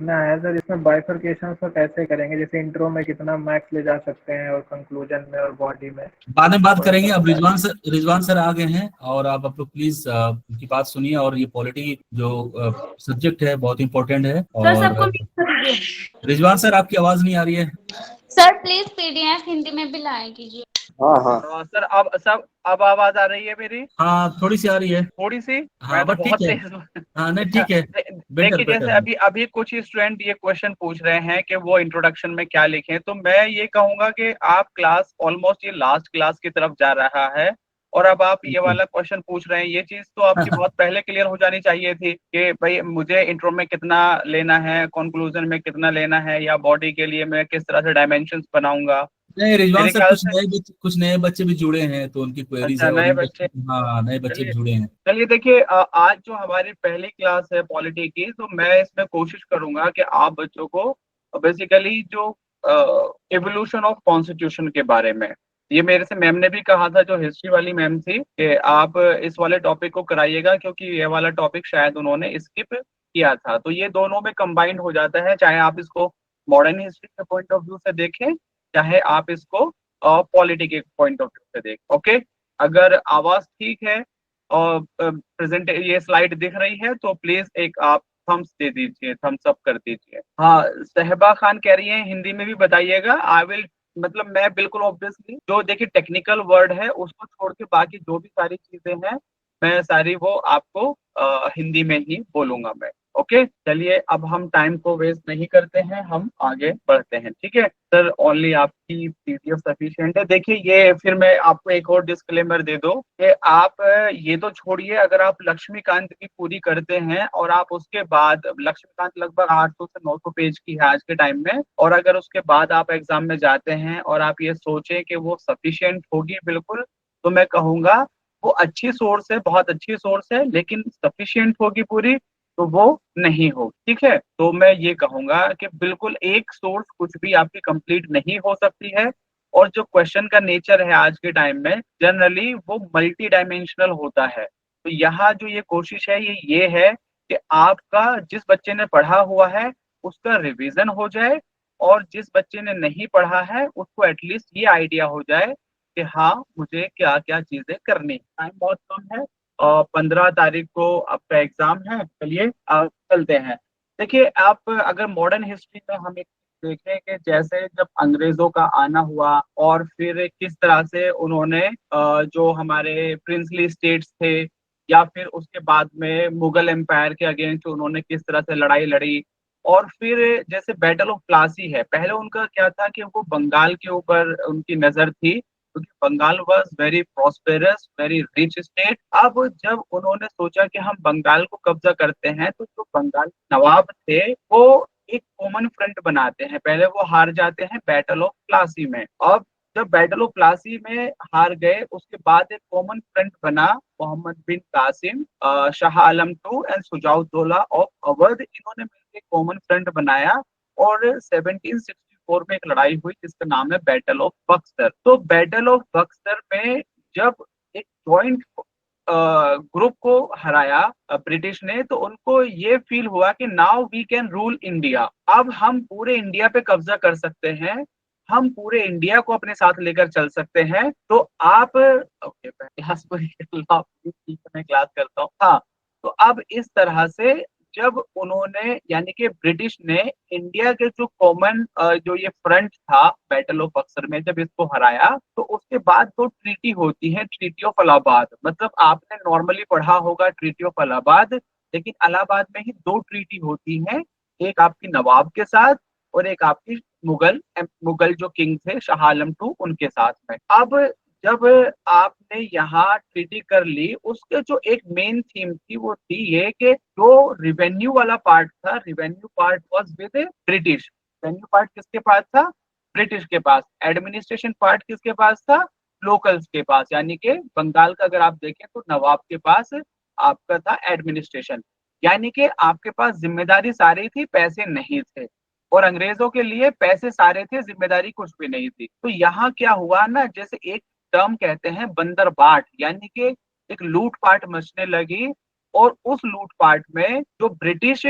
लिखना है सर, इसमें बाइफरकेशन को कैसे करेंगे? जैसे इंट्रो में कितना मैक्स ले जा सकते हैं और कंक्लूजन में और बॉडी में, बाद में बात थोड़ा सा करेंगे। अब बता दीजिए। रिजवान सर आ गए हैं, और आप लोग प्लीज उनकी बात सुनिए। और ये पॉलिटी जो सब्जेक्ट है बहुत इंपॉर्टेंट है। सर और सबको म्यूट कर दीजिए। रिजवान सर आपकी आवाज नहीं आ रही है। सर प्लीज पीडीएफ हिंदी में भी लाए कीजिए। हाँ हाँ। सर अब सब अब आवाज आ रही है मेरी? हाँ थोड़ी सी आ रही है। थोड़ी सी? हाँ मैं तो बट ठीक बहुत है। तेज हूँ। हाँ नहीं ठीक है। बेटर देखिए, जैसे बेटर। अभी अभी कुछ स्टूडेंट ये क्वेश्चन पूछ रहे हैं कि वो इंट्रोडक्शन में क्या लिखें, तो मैं ये कहूंगा कि आप क्लास ऑलमोस्ट ये लास्ट क्लास की तरफ जा रहा है, और अब आप ये वाला क्वेश्चन पूछ रहे हैं। ये चीज तो आपकी बहुत पहले क्लियर हो जानी चाहिए थी कि भाई मुझे इंट्रो में कितना लेना है, कंक्लूजन में कितना लेना है, या बॉडी के लिए मैं किस तरह से डायमेंशंस बनाऊंगा। नहीं रिजवान मेरे सर, ख्याल से कुछ नए बच्चे भी जुड़े हैं, तो उनकी क्वेरीज अच्छा, है और नए इन बच्चे। बच्चों, हाँ नए बच्चे भी चलिए जुड़े हैं। चलिए, देखिए आज जो हमारी पहली क्लास है पॉलिटी की, तो मैं इसमें कोशिश करूंगा कि आप बच्चों को बेसिकली जो एवोल्यूशन ऑफ कॉन्स्टिट्यूशन के बारे में, ये मेरे से मैम ने भी कहा था, जो हिस्ट्री वाली मैम थी, कि आप इस वाले टॉपिक को कराइएगा, क्योंकि ये वाला टॉपिक शायद उन्होंने स्किप किया था। तो ये दोनों में कंबाइंड हो जाता है, चाहे आप इसको मॉडर्न हिस्ट्री के पॉइंट ऑफ व्यू से देखें, चाहे आप इसको पॉलिटी के पॉइंट ऑफ व्यू से देखें। ओके, अगर आवाज ठीक है और प्रेजेंट ये स्लाइड दिख रही है, तो प्लीज एक आप थम्स दे दीजिए, थम्स अप कर दीजिए। हाँ, सहबा खान कह रही है हिंदी में भी बताइएगा। आई विल, मतलब मैं बिल्कुल ऑब्वियसली जो देखिए टेक्निकल वर्ड है उसको छोड़ के बाकी जो भी सारी चीजें हैं, मैं सारी वो आपको हिंदी में ही बोलूंगा मैं। ओके, चलिए अब हम टाइम को वेस्ट नहीं करते हैं, हम आगे बढ़ते हैं। ठीक है सर, ओनली आपकी पीडीएफ सफिशिएंट है। देखिए, ये फिर मैं आपको एक और डिस्क्लेमर दे दूं कि आप ये तो छोड़िए, अगर आप लक्ष्मीकांत की पूरी करते हैं और आप उसके बाद, लक्ष्मीकांत लगभग 800 से 900 पेज की है आज के टाइम में, और अगर उसके बाद आप एग्जाम में जाते हैं और आप ये सोचें कि वो सफिशिएंट होगी बिल्कुल, तो मैं कहूंगा वो अच्छी सोर्स है, बहुत अच्छी सोर्स है, लेकिन सफिशिएंट होगी पूरी तो वो नहीं होगी। ठीक है, तो मैं ये कहूंगा कि बिल्कुल एक सोर्स कुछ भी आपकी कंप्लीट नहीं हो सकती है। और जो क्वेश्चन का नेचर है आज के टाइम में, जनरली वो मल्टी डायमेंशनल होता है। तो यहाँ जो ये कोशिश है ये है कि आपका जिस बच्चे ने पढ़ा हुआ है उसका रिवीजन हो जाए, और जिस बच्चे ने नहीं पढ़ा है उसको एटलीस्ट ये आइडिया हो जाए कि हाँ मुझे क्या क्या चीजें करनी है। टाइम बहुत कम है, और 15 तारीख को आपका एग्जाम है। चलिए चलते हैं। देखिए, आप अगर मॉडर्न हिस्ट्री में हम एक देखें कि जैसे जब अंग्रेजों का आना हुआ, और फिर किस तरह से उन्होंने जो हमारे प्रिंसली स्टेट्स थे, या फिर उसके बाद में मुगल एम्पायर के अगेंस्ट उन्होंने किस तरह से लड़ाई लड़ी, और फिर जैसे बैटल ऑफ प्लासी है, पहले उनका क्या था कि वो बंगाल के ऊपर उनकी नजर थी, क्योंकि Bengal was very prosperous, very rich state. अब जब उन्होंने सोचा कि हम बंगाल को कब्जा करते हैं, तो जो बंगाल के नवाब थे वो एक कॉमन फ्रंट बनाते हैं। पहले वो हार जाते हैं बैटल ऑफ प्लासी में। अब जब बैटल ऑफ प्लासी में हार गए, उसके बाद एक कॉमन फ्रंट बना, Mohammad bin Qasim, Shah Alam two and Shujauddaula of Awadh, इन्होंने मिलकर कॉमन फ्रंट बनाया, और 1764 में एक लड़ाई हुई जिसका नाम है बैटल ऑफ बक्सर। तो बैटल ऑफ बक्सर में जब एक जॉइंट ग्रुप को हराया ब्रिटिश ने, तो उनको ये फील हुआ कि now we can rule India, अब हम पूरे इंडिया पे कब्जा कर सकते हैं, हम पूरे इंडिया को अपने साथ लेकर चल सकते हैं। तो आप ओके, क्लास पूरी कर लो आप, मैं क्लास करता हूँ। हाँ, तो अब इस तरह से जब उन्होंने, यानी कि ब्रिटिश ने इंडिया के जो कॉमन जो ये फ्रंट था बैटल ऑफ बक्सर में, जब इसको हराया, तो उसके बाद दो ट्रीटी होती है, ट्रीटी ऑफ इलाहाबाद। मतलब आपने नॉर्मली पढ़ा होगा ट्रीटी ऑफ इलाहाबाद, लेकिन इलाहाबाद में ही दो ट्रीटी होती हैं, एक आपकी नवाब के साथ और एक आपकी मुगल मुगल जो किंग थे शाह आलम टू, उनके साथ में। अब जब आपने यहाँ ट्रीटी कर ली, उसके जो एक मेन थीम थी वो थी ये कि जो रिवेन्यू वाला पार्ट था, revenue part was with British. Revenue part किसके पास था? ब्रिटिश के पास। एडमिनिस्ट्रेशन पार्ट किसके पास था? लोकल्स के पास। यानी कि बंगाल का अगर आप देखें तो नवाब के पास आपका था एडमिनिस्ट्रेशन, यानी कि आपके पास जिम्मेदारी सारी थी, पैसे नहीं थे। और अंग्रेजों के लिए पैसे सारे थे, जिम्मेदारी कुछ भी नहीं थी। तो यहाँ क्या हुआ ना, जैसे एक टर्म कहते हैं बंदरबाट, यानी कि एक लूटपाट मचने लगी, और उस लूटपाट में जो ब्रिटिश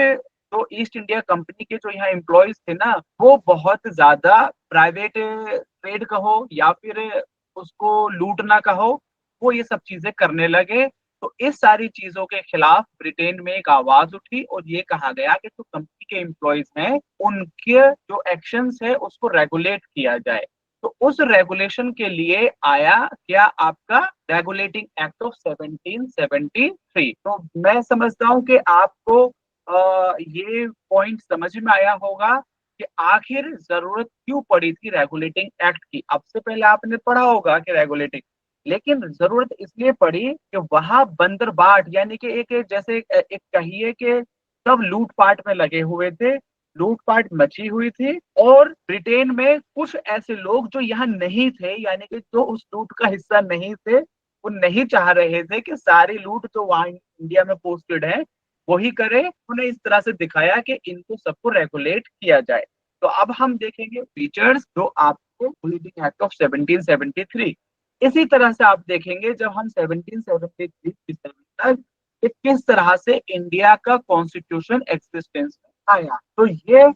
तो ईस्ट इंडिया कंपनी के जो यहाँ एम्प्लॉयज थे ना, वो बहुत ज्यादा प्राइवेट ट्रेड कहो या फिर उसको लूटना कहो, वो ये सब चीजें करने लगे। तो इस सारी चीजों के खिलाफ ब्रिटेन में एक आवाज उठी और ये कहा गया कि जो कंपनी के एम्प्लॉयज हैं उनके जो एक्शंस है उसको रेगुलेट किया जाए। तो उस रेगुलेशन के लिए आया क्या, आपका रेगुलेटिंग एक्ट ऑफ 1773। तो मैं समझता हूं कि आपको ये पॉइंट समझ में आया होगा कि आखिर जरूरत क्यों पड़ी थी रेगुलेटिंग एक्ट की। अब से पहले आपने पढ़ा होगा कि रेगुलेटिंग, लेकिन जरूरत इसलिए पड़ी कि वहां बंदरबाट यानी कि एक जैसे एक कहिए कि सब लूटपाट में लगे हुए थे, लूटपाट मची हुई थी। और ब्रिटेन में कुछ ऐसे लोग जो यहाँ नहीं थे, यानी कि जो उस लूट का हिस्सा नहीं थे, वो नहीं चाह रहे थे कि सारी लूट जो वहां इंडिया में पोस्टेड है वही करे। उन्हें इस तरह से दिखाया कि इनको सबको रेगुलेट किया जाए। तो अब हम देखेंगे फीचर्स जो आपको रेगुलेटिंग एक्ट ऑफ 1773। इसी तरह से आप देखेंगे जब हम 1773 तक कि किस तरह से इंडिया का कॉन्स्टिट्यूशन एक्सिस्टेंस में आया। तो ये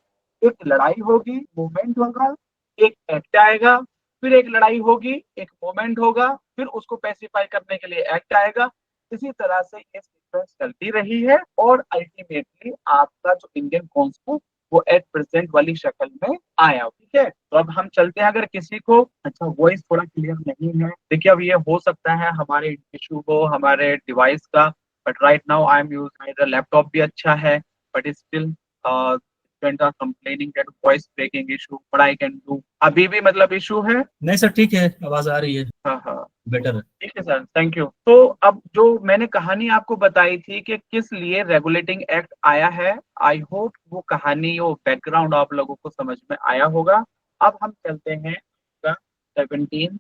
एक लड़ाई होगी, मूवमेंट होगा, एक एक्ट आएगा, फिर एक लड़ाई होगी, एक मूवमेंट होगा, फिर उसको पैसिफाई करने के लिए एक्ट आएगा। इसी तरह से ये सीक्वेंस चलती रही है और अल्टीमेटली आपका जो इंडियन कॉन्स्टिट्यूशन वो एट प्रेजेंट वाली शक्ल में आया। ठीक है, तो अब हम चलते हैं। अगर किसी को अच्छा वॉइस थोड़ा क्लियर नहीं है, देखिए अब ये हो सकता है हमारे इशू हो हमारे डिवाइस का, but right now I am using laptop भी अच्छा है, but still students are complaining that voice breaking issue, but I can do। अभी भी मतलब इशू है? नहीं सर ठीक है, आवाज आ रही है, हाँ हाँ बेटर है। ठीक है सर, थैंक यू। तो अब जो मैंने कहानी आपको बताई थी कि किस लिए रेगुलेटिंग एक्ट आया है, आई होप वो कहानी और बैकग्राउंड आप लोगों को समझ में आया होगा। अब हम चलते हैं 17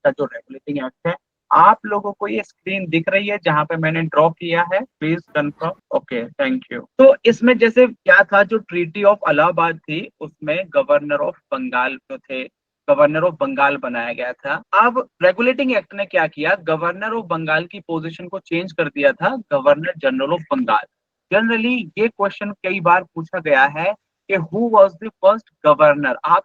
का जो रेगुलेटिंग एक्ट है। आप लोगों को ये स्क्रीन दिख रही है जहां पे मैंने ड्रॉ किया है? Please confirm. Okay thank you. तो इसमें जैसे क्या था, जो ट्रीटी ऑफ इलाहाबाद थी उसमें गवर्नर ऑफ बंगाल जो थे, गवर्नर ऑफ बंगाल बनाया गया था। अब रेगुलेटिंग एक्ट ने क्या किया, गवर्नर ऑफ बंगाल की पोजीशन को चेंज कर दिया था governor general of Bengal. Generally ये क्वेश्चन कई बार पूछा गया है कि who was the first governor. आप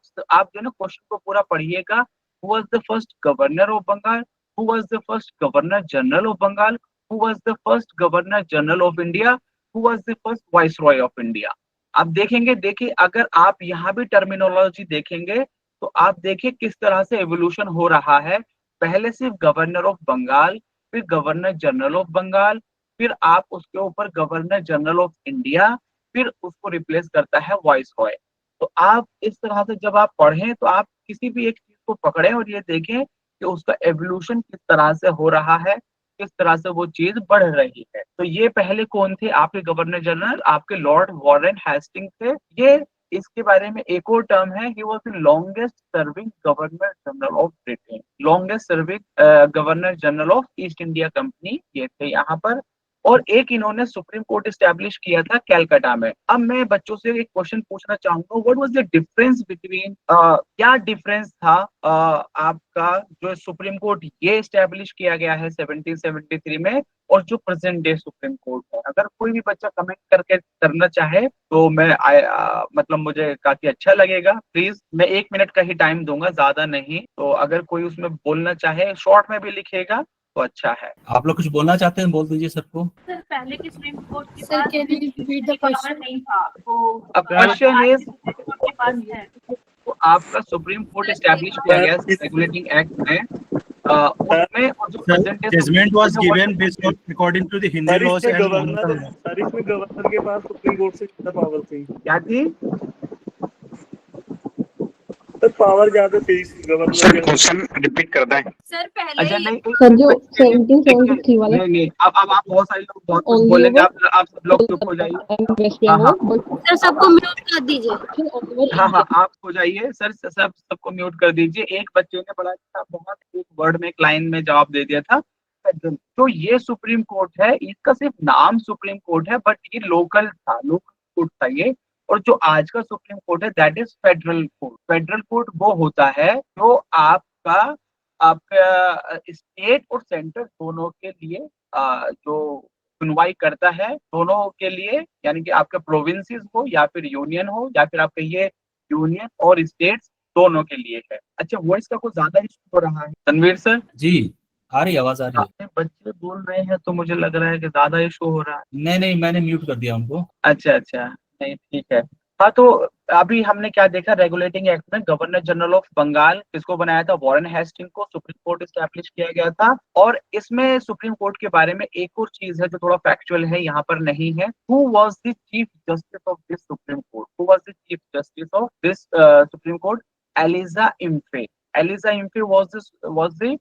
जो ना क्वेश्चन को पूरा पढ़िएगा। Who was the first governor of Bengal, who was the first governor general of Bengal, who was the first governor general of India, who was the first viceroy of India. अब देखेंगे, देखिए अगर आप यहाँ भी टर्मिनोलॉजी देखेंगे तो आप देखिए किस तरह से एवोल्यूशन हो रहा है। पहले सिर्फ गवर्नर ऑफ बंगाल, फिर गवर्नर जनरल ऑफ बंगाल, फिर आप उसके ऊपर गवर्नर जनरल ऑफ इंडिया, फिर उसको रिप्लेस करता है वाइसरॉय। तो आप इस तरह से जब आप पढ़ें तो आप किसी भी एक चीज को पकड़ें और ये देखें कि उसका एवोल्यूशन किस तरह से हो रहा है, किस तरह से वो चीज बढ़ रही है। तो ये पहले कौन थे आपके गवर्नर जनरल? आपके लॉर्ड वॉरेन हेस्टिंग थे। ये इसके बारे में एक और टर्म है, he was the longest serving governor general of Britain, longest serving governor general of east India company, ये थे यहाँ पर। और एक इन्होंने सुप्रीम कोर्ट स्टैब्लिश किया था कैलकाटा में। अब मैं बच्चों से एक क्वेश्चन पूछना चाहूंगा, what was the difference between, क्या डिफरेंस था आपका जो सुप्रीम कोर्ट ये स्टैब्लिश किया गया है 1773 में और जो प्रेजेंट डे सुप्रीम कोर्ट है? अगर कोई भी बच्चा कमेंट करके करना चाहे तो मैं मतलब मुझे काफी अच्छा लगेगा। प्लीज, मैं 1 मिनट का ही टाइम दूंगा, ज्यादा नहीं। तो अगर कोई उसमें बोलना चाहे शॉर्ट में भी लिखेगा तो अच्छा है। आप लोग कुछ बोलना चाहते हैं, बोल दीजिए सबको। सर पहले की सुप्रीम कोर्ट के Sir, pass can you repeat the question? नहीं था, तो क्वेश्चन इज, सुप्रीम कोर्ट के पास है। तो आपका सुप्रीम कोर्ट स्टैब्लिश किया गया रेगुलेटिंग एक्ट में, उसमें और जो present judgement was given based on according to the Hindi laws and governor के पास सुप्रीम कोर्ट से ज्यादा पावर थी। क्या थी? सर पावर ज्यादा थी गवर्नर। सर क्वेश्चन रिपीट कर दें। सर पहले अच्छा नहीं, सर जो 1773 वाला नहीं अब आप बहुत सारे लोग बहुत कुछ Only बोलेंगे, over- आप सब लोग चुप हो जाइए। वेस्ट हाँ, हाँ। बंगाल, but सर सबको म्यूट कर दीजिए। हाँ हाँ आप हो जाइए सर, सबको म्यूट कर दीजिए। एक बच्चे ने बड़ा अच्छा बहुत एक वर्ड में, एक लाइन में जवाब दे दिया था। तो ये सुप्रीम कोर्ट है, इसका सिर्फ नाम सुप्रीम कोर्ट है, बट ये लोकल था, लोकल कोर्ट था ये। और जो आज का सुप्रीम कोर्ट है that is federal court. Federal court वो होता है जो आपका स्टेट और सेंटर दोनों के लिए जो सुनवाई करता है दोनों के लिए, यानी कि आपके प्रोविंसेस हो या फिर यूनियन हो या फिर आप कहिए यूनियन और स्टेट्स, दोनों के लिए है। अच्छा, वॉइस का कुछ ज्यादा इशू हो रहा है तनवीर सर? जी आ रही है, आवाज आ रही है। आपने बच्चे बोल रहे हैं तो मुझे लग रहा है कि ज्यादा इशू हो रहा है। नहीं नहीं, मैंने म्यूट कर दिया उनको। अच्छा अच्छा, नहीं ठीक है। हाँ, तो अभी हमने क्या देखा, रेगुलेटिंग एक्ट में गवर्नर जनरल ऑफ बंगाल किसको बनाया था, वॉरेन हेस्टिंग को सुप्रीम कोर्ट स्टैब्लिश किया गया था। और इसमें सुप्रीम कोर्ट के बारे में एक और चीज है जो थोड़ा फैक्चुअल है, यहाँ पर नहीं है। Who was the chief justice of this supreme court? Who was the chief justice of this supreme court? Elijah Impey. Elijah Impey was the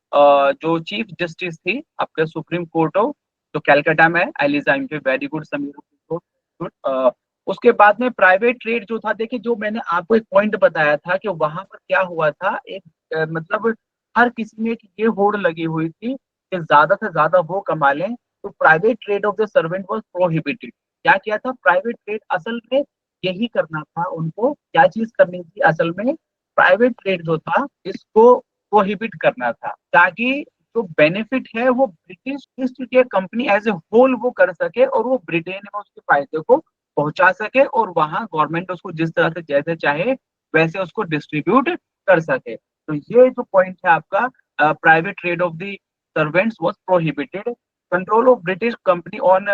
जो चीफ जस्टिस थी आपके सुप्रीम कोर्ट ऑफ, जो कैलकाटा में है। Elijah Impey, very good Sameer, good. उसके बाद में private trade जो था, देखिए जो मैंने आपको एक पॉइंट बताया था कि वहां पर क्या हुआ था, एक मतलब हर किसी में एक ये होड़ लगी हुई थी कि ज्यादा से ज्यादा वो कमा लें, तो private trade off the servant was prohibited. क्या किया था प्राइवेट ट्रेड? असल में यही करना था उनको, क्या चीज करनी थी असल में, प्राइवेट ट्रेड जो था इसको प्रोहिबिट करना था, ताकि जो बेनिफिट है वो British East India company as a whole वो कर सके और वो ब्रिटेन में उसके फायदे को पहुंचा सके और वहां गवर्नमेंट उसको जिस तरह से जैसे चाहे वैसे उसको डिस्ट्रीब्यूट कर सके। तो ये जो पॉइंट है आपका, private trade off the servants was prohibited, control of British company on.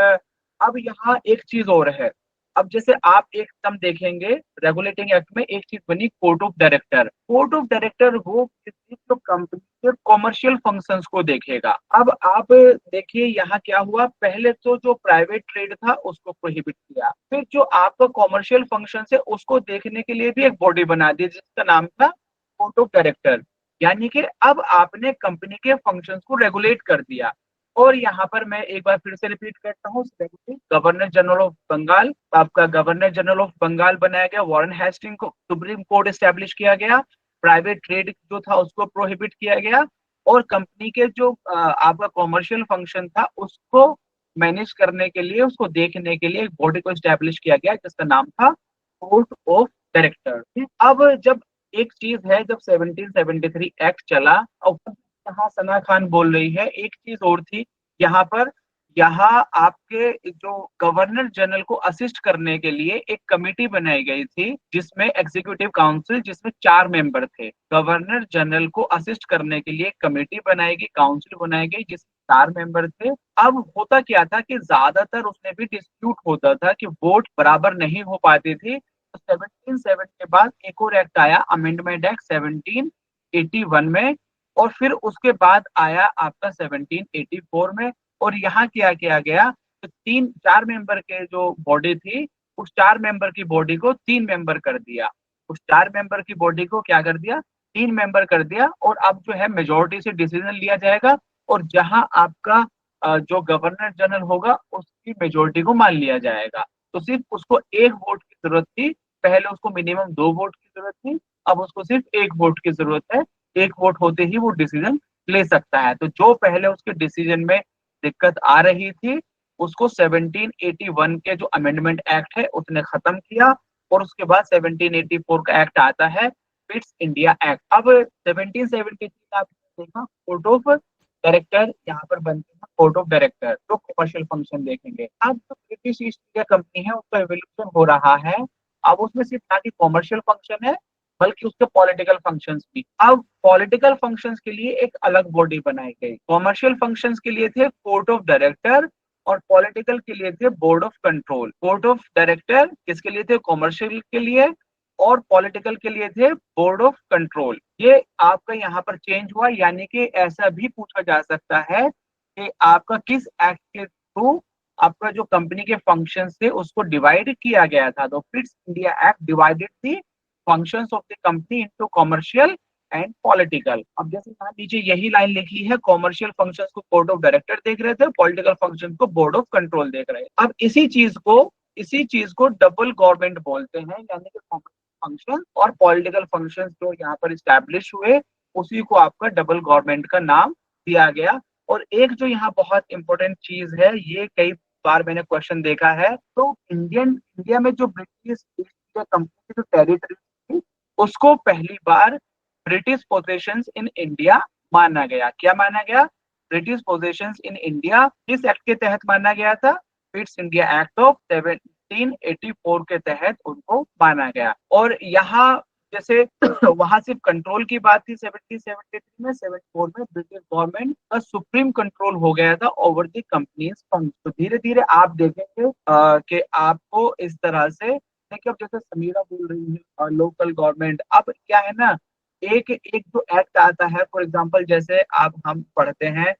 अब यहाँ एक चीज और है, अब जैसे आप एक टर्म देखेंगे रेगुलेटिंग एक्ट में, एक चीज बनी court of director. Court of director वो किसी तो कंपनी के कॉमर्शियल फंक्शंस को देखेगा। अब आप देखिए यहाँ क्या हुआ, पहले तो जो प्राइवेट ट्रेड था उसको प्रोहिबिट किया, फिर जो आपका कॉमर्शियल फंक्शन है उसको देखने के लिए भी एक बॉडी बना दी जिसका नाम था कोर्ट ऑफ डायरेक्टर। यानी कि अब आपने कंपनी के फंक्शंस को रेगुलेट कर दिया। और यहाँ पर मैं एक बार फिर से रिपीट करता हूँ, गवर्नर जनरल ऑफ बंगाल, आपका गवर्नर जनरल ऑफ बंगाल बनाया गया, वॉरेन हेस्टिंग को सुप्रीम कोर्ट एस्टेब्लिश किया गया, प्राइवेट ट्रेड जो था उसको प्रोहिबिट किया गया, और कंपनी के जो आपका कॉमर्शियल फंक्शन था उसको मैनेज करने के लिए, उसको देखने के लिए एक बॉडी को एस्टेब्लिश किया गया जिसका नाम था कोर्ट ऑफ डायरेक्टर। अब जब एक चीज है, जब 1773 एक्ट चला, और यहाँ सना खान बोल रही है, एक चीज और थी यहाँ पर, यहाँ आपके जो गवर्नर जनरल को असिस्ट करने के लिए एक कमेटी बनाई गई थी जिसमें एग्जीक्यूटिव काउंसिल, जिसमें 4 मेंबर थे। गवर्नर जनरल को असिस्ट करने के लिए एक कमेटी बनाई गई, काउंसिल बनाई गई जिसमें 4 मेंबर थे। अब होता क्या था कि ज्यादातर उसमें भी डिस्प्यूट होता था कि वोट बराबर नहीं हो पाती थी। तो 1770 के बाद एक और एक्ट आया, अमेंडमेंट एक्ट 1781 में, और फिर उसके बाद आया आपका 1784 में। और यहाँ क्या किया गया, तो 4 मेंबर के जो बॉडी थी, उस 4 मेंबर की बॉडी को 3 मेंबर कर दिया। उस 4 मेंबर की बॉडी को क्या कर दिया, 3 मेंबर कर दिया। और अब जो है मेजोरिटी से डिसीजन लिया जाएगा, और जहां आपका जो गवर्नर जनरल होगा उसकी मेजोरिटी को मान लिया जाएगा। तो सिर्फ उसको 1 वोट की जरूरत थी, पहले उसको मिनिमम 2 वोट की जरूरत थी, अब उसको सिर्फ 1 वोट की जरूरत है। 1 वोट होते ही वो डिसीजन ले सकता है। तो जो पहले उसके डिसीजन में दिक्कत आ रही थी उसको 1781 के जो अमेंडमेंट एक्ट है उसने खत्म किया, और उसके बाद 1784 का एक्ट आता है, पिट्स इंडिया एक्ट। अब 1773 आपने देखा कोर्ट ऑफ डायरेक्टर, यहाँ पर बनते हैं कोर्ट ऑफ डायरेक्टर, तो कमर्शियल फंक्शन देखेंगे। अब जो ब्रिटिश ईस्ट इंडिया कंपनी है उसका एवोल्यूशन हो रहा है, अब उसमें सिर्फ ना कि कॉमर्शियल फंक्शन है बल्कि उसके पॉलिटिकल फंक्शंस भी। अब पॉलिटिकल फंक्शंस के लिए एक अलग बॉडी बनाई गई। कॉमर्शियल फंक्शंस के लिए थे कोर्ट ऑफ डायरेक्टर, और पॉलिटिकल के लिए थे board of control. Court of director किसके लिए थे, कॉमर्शियल के लिए, और पॉलिटिकल के लिए थे बोर्ड ऑफ कंट्रोल। ये आपका यहाँ पर चेंज हुआ, यानी कि ऐसा भी पूछा जा सकता है कि आपका किस एक्ट के थ्रू आपका जो कंपनी के फंक्शंस थे उसको डिवाइड किया गया था। तो पिट्स इंडिया एक्ट डिवाइडेड थी functions of the company into commercial and political। अब जैसे यहाँ नीचे यही लाइन लिखी है, कॉमर्शियल फंक्शंस को कोर्ट ऑफ डायरेक्टर देख रहे थे, पॉलिटिकल फंक्शंस को बोर्ड ऑफ कंट्रोल देख रहे हैं। अब इसी चीज को डबल गवर्नमेंट बोलते हैं, यानी कि कॉमर्शियल फंक्शन और पॉलिटिकल फंक्शंस जो यहाँ पर इस्टेब्लिश हुए उसी को आपका डबल गवर्नमेंट का नाम दिया गया। और एक जो यहाँ बहुत इंपॉर्टेंट चीज है, ये कई बार मैंने क्वेश्चन देखा है, तो इंडिया में जो ब्रिटिश कंपनी की जो टेरिटरी उसको पहली बार ब्रिटिश पोजेशंस इन इंडिया माना गया। क्या माना गया, ब्रिटिश पोजेशंस इन इंडिया किस एक्ट के तहत माना गया था? ईस्ट इंडिया एक्ट ऑफ 1784 के तहत उनको माना गया। और यहाँ जैसे वहां सिर्फ कंट्रोल की बात थी 1773 में, 74 में ब्रिटिश गवर्नमेंट का सुप्रीम कंट्रोल हो गया था ओवर द कंपनीज फंड। तो धीरे धीरे आप देखेंगे कि आपको इस तरह से, देखिए अब जैसे समीरा बोल रही है लोकल गवर्नमेंट, अब क्या है ना, एक एक जो एक्ट आता है, फॉर एग्जांपल जैसे आप हम पढ़ते हैं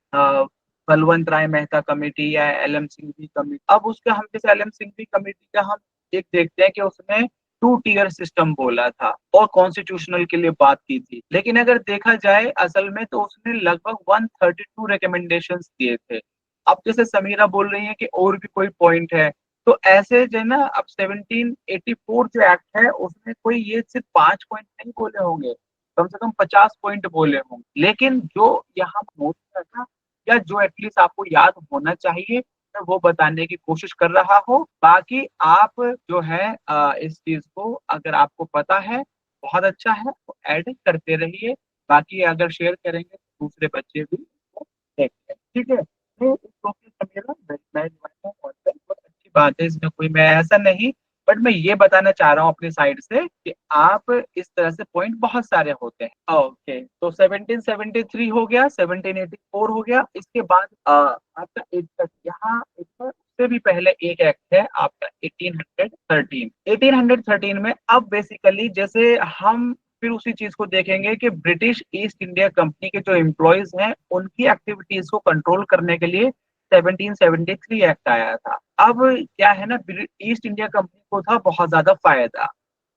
बलवंत राय मेहता कमेटी या एल.एम. सिंघवी कमेटी। अब उसका हम जैसे एल.एम. सिंघवी कमेटी का हम एक देखते हैं कि उसने 2 टियर सिस्टम बोला था और कॉन्स्टिट्यूशनल के लिए बात की थी, लेकिन अगर देखा जाए असल में तो उसने लगभग 132 रिकमेंडेशंस दिए थे। अब जैसे समीरा बोल रही है कि और भी कोई पॉइंट है, तो ऐसे जो है ना, अब 1784 जो एक्ट है उसमें कोई ये सिर्फ 5 पॉइंट नहीं बोले होंगे, कम से कम 50 पॉइंट बोले होंगे। लेकिन जो यहाँ मोटा था या जो एटलीस्ट आपको याद होना चाहिए, मैं वो बताने की कोशिश कर रहा हूँ। बाकी आप जो है इस चीज को अगर आपको पता है बहुत अच्छा है, तो ऐड करते रहिए। बाकी अगर शेयर करेंगे तो दूसरे बच्चे भी इसको देखते हैं, ठीक है। तो इस टॉपिक का मेरा मैं बहुत अच्छी बात है, इसमें कोई मैं ऐसा नहीं, बट मैं ये बताना चाह रहा हूँ अपनी साइड से कि आप इस तरह से पॉइंट बहुत सारे होते हैं। ओके, तो 1773 हो गया, 1784 हो गया, इसके बाद आपका एक तक यहाँ उससे भी पहले एक एक्ट है आपका 1813। 1813 में अब बेसिकली जैसे हम फिर उसी चीज को देखेंगे कि ब्रिटिश ईस्ट इंडिया कंपनी के जो एम्प्लॉयज हैं उनकी एक्टिविटीज को कंट्रोल करने के लिए 1773 एक्ट आया था। अब क्या है ना, ईस्ट इंडिया कंपनी को था बहुत ज्यादा फायदा,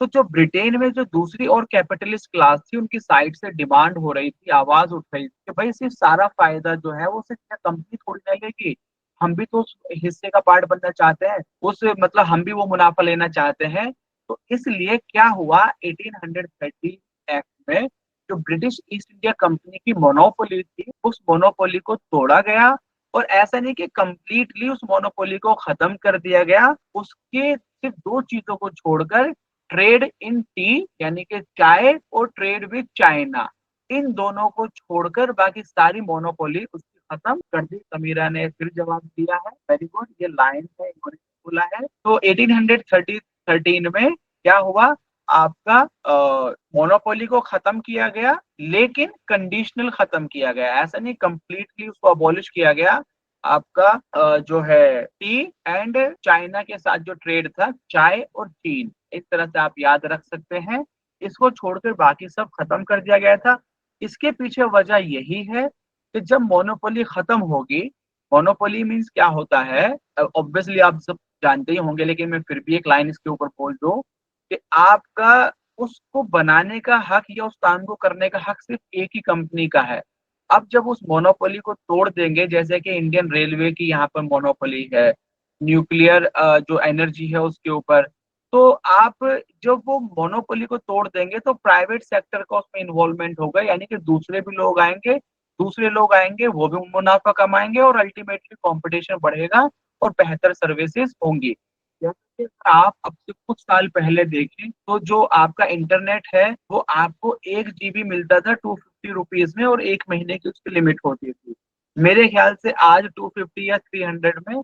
तो जो ब्रिटेन में जो दूसरी और कैपिटलिस्ट क्लास थी उनकी साइड से डिमांड हो रही थी, आवाज उठ रही थी कि भाई सिर्फ सारा फायदा जो है वो सिर्फ कंपनी थोड़ी ना लेगी, हम भी तो उस हिस्से का पार्ट बनना चाहते हैं, उस मतलब हम भी वो मुनाफा लेना चाहते हैं। तो इसलिए क्या हुआ, 1830 एक्ट में जो ब्रिटिश ईस्ट इंडिया कंपनी की मोनोपोली थी उस मोनोपोली को तोड़ा गया, और ऐसा नहीं कि कंप्लीटली उस मोनोपोली को खत्म कर दिया गया, उसके सिर्फ 2 चीजों को छोड़कर ट्रेड इन टी यानी कि चाय और ट्रेड विद चाइना, इन दोनों को छोड़कर बाकी सारी मोनोपोली उसकी खत्म कर दी। समीरा ने फिर जवाब दिया है, वेरी गुड, ये लाइन है इन्होंने बोला है। तो 1813 में क्या हुआ, आपका मोनोपोली को खत्म किया गया, लेकिन कंडीशनल खत्म किया गया, ऐसा नहीं कंप्लीटली उसको अबॉलिश किया गया। आपका जो है टी एंड चाइना के साथ जो ट्रेड था, चाय और चीन, इस तरह से आप याद रख सकते हैं, इसको छोड़कर बाकी सब खत्म कर दिया गया था। इसके पीछे वजह यही है कि जब मोनोपोली खत्म होगी, मोनोपोली मीन्स क्या होता है, ऑब्वियसली आप सब जानते ही होंगे, लेकिन मैं फिर भी एक लाइन इसके ऊपर बोल दूं कि आपका उसको बनाने का हक या उस काम को करने का हक सिर्फ एक ही कंपनी का है। अब जब उस मोनोपोली को तोड़ देंगे, जैसे कि इंडियन रेलवे की यहाँ पर मोनोपोली है, न्यूक्लियर जो एनर्जी है उसके ऊपर, तो आप जब वो मोनोपोली को तोड़ देंगे तो प्राइवेट सेक्टर का उसमें इन्वॉल्वमेंट होगा, यानी कि दूसरे भी लोग आएंगे, वो भी मुनाफा कमाएंगे और अल्टीमेटली कंपटीशन बढ़ेगा और बेहतर सर्विसेज होंगी। जैसे आप अब से कुछ साल पहले देखें तो जो आपका इंटरनेट है वो आपको 1 GB मिलता था 250 रुपीज में, और 1 महीने की उसकी लिमिट होती थी। मेरे ख्याल से आज 250 या 300 में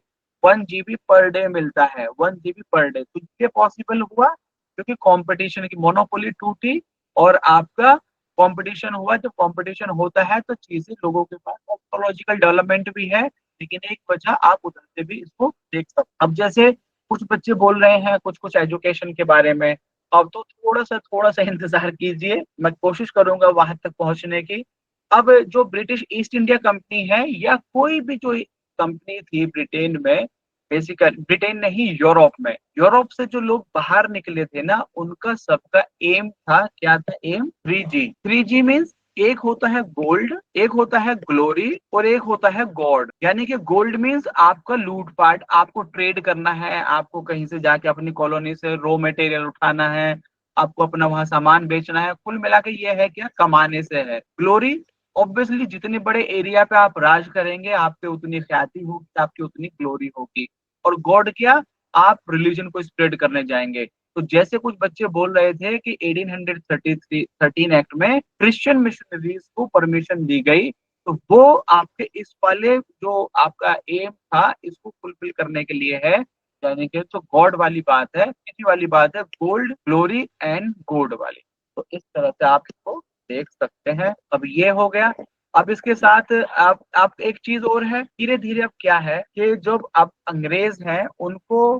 1 GB पर डे मिलता है, 1 GB पर डे। तो ये पॉसिबल हुआ क्योंकि कंपटीशन की मोनोपोली टूटी और आपका कंपटीशन हुआ। जब कंपटीशन होता है तो चीजें लोगों के पास, टेक्नोलॉजिकल डेवलपमेंट भी है, लेकिन एक वजह आप उधर से भी इसको देख सकते। अब जैसे कुछ बच्चे बोल रहे हैं कुछ एजुकेशन के बारे में, अब तो थोड़ा सा इंतजार कीजिए, मैं कोशिश करूंगा वहां तक पहुंचने की। अब जो ब्रिटिश ईस्ट इंडिया कंपनी है या कोई भी जो कंपनी थी ब्रिटेन में, बेसिकली ब्रिटेन नहीं, यूरोप से जो लोग बाहर निकले थे ना, उनका सबका एम था, क्या था एम, 3G। 3G मीन्स एक होता है गोल्ड, एक होता है ग्लोरी और एक होता है गॉड। यानी कि गोल्ड मीन्स आपका लूटपाट, आपको ट्रेड करना है, आपको कहीं से जाके अपनी कॉलोनी से रॉ मटेरियल उठाना है, आपको अपना वहां सामान बेचना है, कुल मिला के ये है क्या, कमाने से है। ग्लोरी, ऑब्वियसली जितने बड़े एरिया पे आप राज करेंगे आप पे उतनी ख्याति होगी, आपकी उतनी ग्लोरी होगी। और गॉड क्या, आप रिलीजन को स्प्रेड करने जाएंगे। तो जैसे कुछ बच्चे बोल रहे थे कि 1813 एक्ट में क्रिश्चियन मिशनरीज को परमिशन दी गई, तो वो आपके इस वाले जो आपका एम था इसको फुलफिल करने के लिए है, यानी कि तो गॉड वाली बात है, इसी वाली बात है, गोल्ड ग्लोरी एंड गोल्ड वाली। तो इस तरह से आप इसको देख सकते हैं। अब ये हो गया। अब इसके साथ आप एक चीज और है, धीरे धीरे अब क्या है कि जो अब अंग्रेज हैं उनको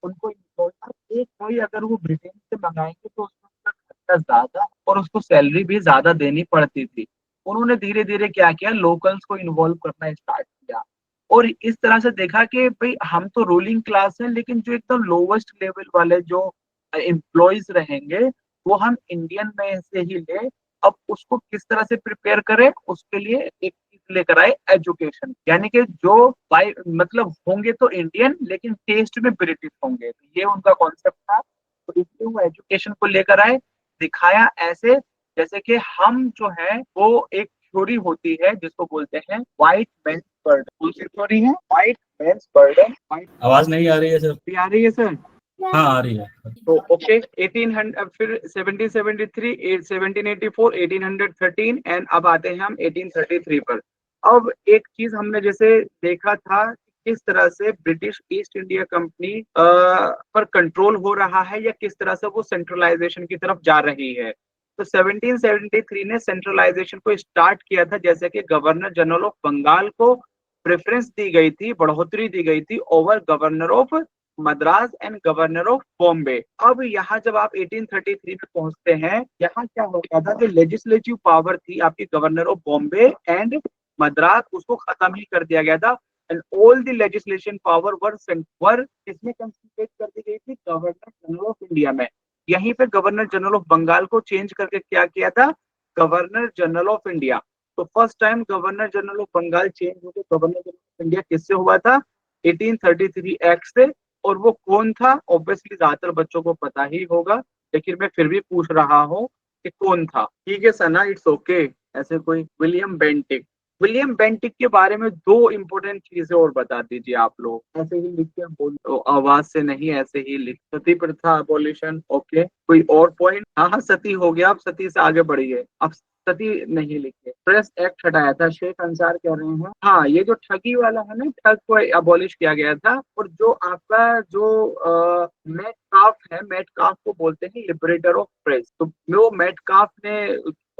उनको एक कोई अगर वो ब्रिटेन से मंगाएंगे तो उसका खर्चा ज्यादा और उसको सैलरी भी ज्यादा देनी पड़ती थी। उन्होंने धीरे धीरे क्या किया, लोकल्स को इन्वॉल्व करना स्टार्ट किया और इस तरह से देखा कि भाई हम तो रूलिंग क्लास है, लेकिन जो एकदम लोवेस्ट लेवल वाले जो एम्प्लॉयज रहेंगे वो हम इंडियन में से ही ले। अब उसको किस तरह से प्रिपेयर करें, उसके लिए एक चीज लेकर आए, एजुकेशन, यानी कि जो बाय मतलब होंगे तो इंडियन लेकिन टेस्ट में ब्रिटिश होंगे, ये उनका कॉन्सेप्ट था। तो इसलिए वो एजुकेशन को लेकर आए, दिखाया ऐसे जैसे कि हम जो है वो एक थ्योरी होती है जिसको बोलते हैं व्हाइट मैन्स बर्डन। कौन सी थ्योरी है? White man's burden. आवाज नहीं आ रही है सर? आ रही है सर? हाँ आ रही है। तो ओके 1800, फिर 1773, 1784, 1813 एंड अब आते हैं हम 1833 पर। अब एक चीज हमने जैसे देखा था किस तरह से ब्रिटिश ईस्ट इंडिया कंपनी पर कंट्रोल हो रहा है या किस तरह से वो सेंट्रलाइजेशन की तरफ जा रही है। तो 1773 ने सेंट्रलाइजेशन को स्टार्ट किया था, जैसे कि गवर्नर जनरल ऑफ बंगाल को प्रेफरेंस दी गई थी, बढ़ोतरी दी गई थी over governor of Madras and governor of Bombay. अब यहाँ जब आप 1833 में पहुंचते हैं, यहाँ क्या हो गया था, जो लेजिस्लेटिव पावर थी आपकी governor of Bombay and Madras, उसको खत्म ही कर दिया गया था and all the legislation power were इसमें कंसंट्रेट कर दी गई थी गवर्नर जनरल ऑफ इंडिया में। यहीं पे गवर्नर जनरल ऑफ बंगाल को चेंज करके क्या किया था, गवर्नर जनरल ऑफ इंडिया। तो first time governor general of Bengal change होकर गवर्नर जनरल ऑफ इंडिया किससे हुआ था, 1833 एक्ट से। और वो कौन था, ऑब्वियसली ज्यादातर बच्चों को पता ही होगा, लेकिन मैं फिर भी पूछ रहा हूँ कि कौन था। ठीक है सना, इट्स ओके। ऐसे कोई विलियम बेंटिक। विलियम बेंटिक के बारे में दो इंपॉर्टेंट चीजें और बता दीजिए आप लोग। ऐसे ही लिख के बोल तो आवाज से नहीं, ऐसे ही लिख। सती प्रथा अबॉलिशन, ओके। कोई और पॉइंट? हाँ हाँ सती हो गया, अब सती से आगे बढ़िए। अब सती नहीं लिखे। प्रेस एक्ट हटाया था, शेख अंसार कह रहे हैं। हाँ, ये जो ठगी वाला है ना, ठग को अबॉलिश किया गया था। और जो आपका जो मेटकाफ है, मेटकाफ को बोलते हैं लिबरेटर ऑफ प्रेस। तो वो मेटकाफ ने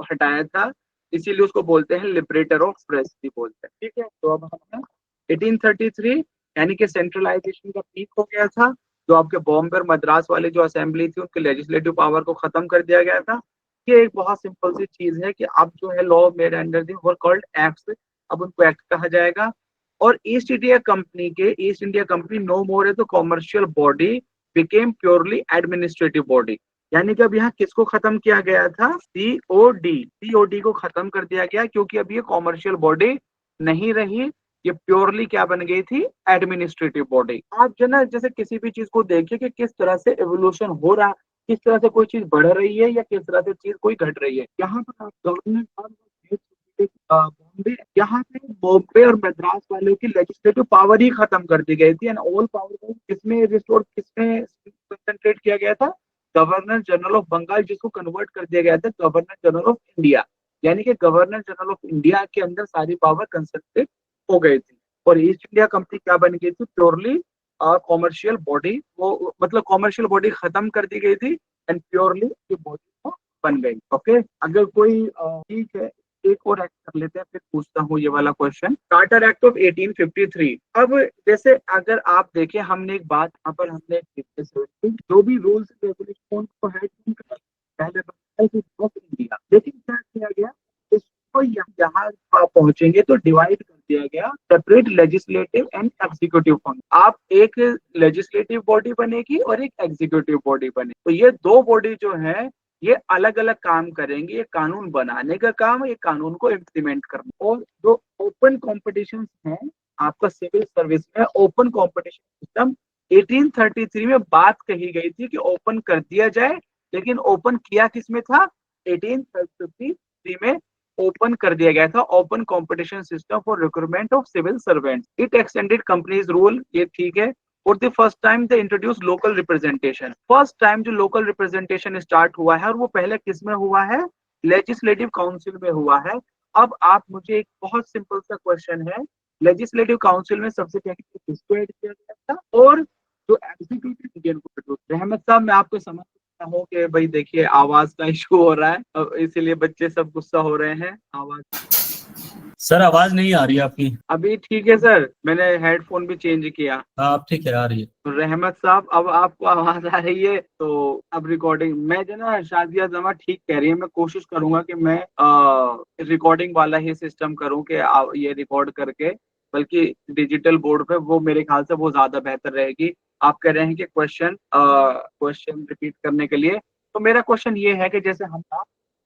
हटाया था, इसीलिए उसको बोलते हैं लिबरेटर ऑफ प्रेस भी बोलते हैं। ठीक है, तो अब हम 1833 यानी कि सेंट्रलाइजेशन का पीक हो गया था। जो आपके बॉम्बे और मद्रास वाले जो असेंबली थी, उनके लेजिस्लेटिव पावर को खत्म कर दिया गया था। ये एक बहुत सिंपल सी चीज है कि अब जो है law made under the were called acts, अब उनको एक्ट कहा जाएगा। और ईस्ट इंडिया कंपनी नो मोर है तो commercial body became purely administrative body. यानी कि अब यहाँ किसको खत्म किया गया था, सीओडी को खत्म कर दिया गया, क्योंकि अब ये कॉमर्शियल बॉडी नहीं रही, ये प्योरली क्या बन गई थी, एडमिनिस्ट्रेटिव बॉडी। आप जो ना जैसे किसी भी चीज को देखिए कि किस तरह से एवोल्यूशन हो रहा, किस तरह से कोई चीज बढ़ रही है या किस तरह से चीज कोई घट रही है। यहाँ पर गवर्नर बॉम्बे, यहाँ पे बॉम्बे और मद्रास वालों की लेजिस्लेटिव पावर ही खत्म कर दी गई थी एंड ऑल पावर को किसमें रिस्टोर, किसमें कंसंट्रेट किया गया था, गवर्नर जनरल ऑफ बंगाल, जिसको कन्वर्ट कर दिया गया था गवर्नर जनरल ऑफ इंडिया। यानी कि गवर्नर जनरल ऑफ इंडिया के अंदर सारी पावर कंसंट्रेट हो गई थी। और ईस्ट इंडिया कंपनी क्या बन गई थी, प्योरली कॉमर्शियल बॉडी। वो मतलब कॉमर्शियल बॉडी खत्म कर दी गई थी एंड प्योरली बॉडी बन गई। ओके, अगर कोई ठीक है, एक और एक्ट कर लेते हैं, फिर पूछता हूँ ये वाला क्वेश्चन। Charter act of 1853। अब जैसे अगर आप देखें, हमने एक बात यहाँ पर हमने जो भी रूल्स रेगुलेशन को है पहले ऑफ इंडिया, लेकिन क्या किया गया, इसको यहाँ आप पहुंचेंगे तो डिवाइड कर दिया गया, separate legislative and executive function. आप एक लेजिस्लेटिव बॉडी बनेगी और एक एग्जीक्यूटिव बॉडी बनेगी। तो ये दो बॉडी जो है ये अलग अलग काम करेंगे, ये कानून बनाने का काम, ये कानून को इम्प्लीमेंट करना। और जो ओपन कॉम्पिटिशन है आपका सिविल सर्विस में, ओपन कॉम्पिटिशन सिस्टम 1833 में बात कही गई थी कि ओपन कर दिया जाए, लेकिन ओपन किया किसमें था, 1853 में ओपन कर दिया गया था open competition system for recruitment of civil servants. It extended company's rule, ये ठीक है। और the first time they introduce local representation. First time जो लोकल रिप्रेजेंटेशन स्टार्ट हुआ है, और वो पहले किस में हुआ है, लेजिस्लेटिव काउंसिल में हुआ है। अब आप मुझे एक बहुत सिंपल सा क्वेश्चन है, लेजिस्लेटिव काउंसिल में सबसे पहले किसको ऐड किया गया था, और जो एग्जीक्यूटिव मीडियम को प्रोड्यूस। रहमत साहब, मैं आपको समझ सकता हूँ कि भाई देखिए आवाज का इशू हो रहा है, इसीलिए बच्चे सब गुस्सा हो रहे हैं। आवाज सर आवाज नहीं आ रही है आपकी। अभी ठीक है सर, मैंने हेडफोन भी चेंज किया। हाँ अब ठीक है, आ रही है। तो रहमत साहब, अब आपको आवाज आ रही है, तो अब रिकॉर्डिंग मैं जो ना, शादिया जमा ठीक कह रही है, मैं कोशिश करूंगा कि मैं रिकॉर्डिंग वाला ही सिस्टम करूं कि ये रिकॉर्ड करके, बल्कि डिजिटल बोर्ड पे वो मेरे ख्याल से वो ज्यादा बेहतर रहेगी। आप कह रहे हैं कि क्वेश्चन रिपीट करने के लिए, तो मेरा क्वेश्चन ये है कि जैसे हम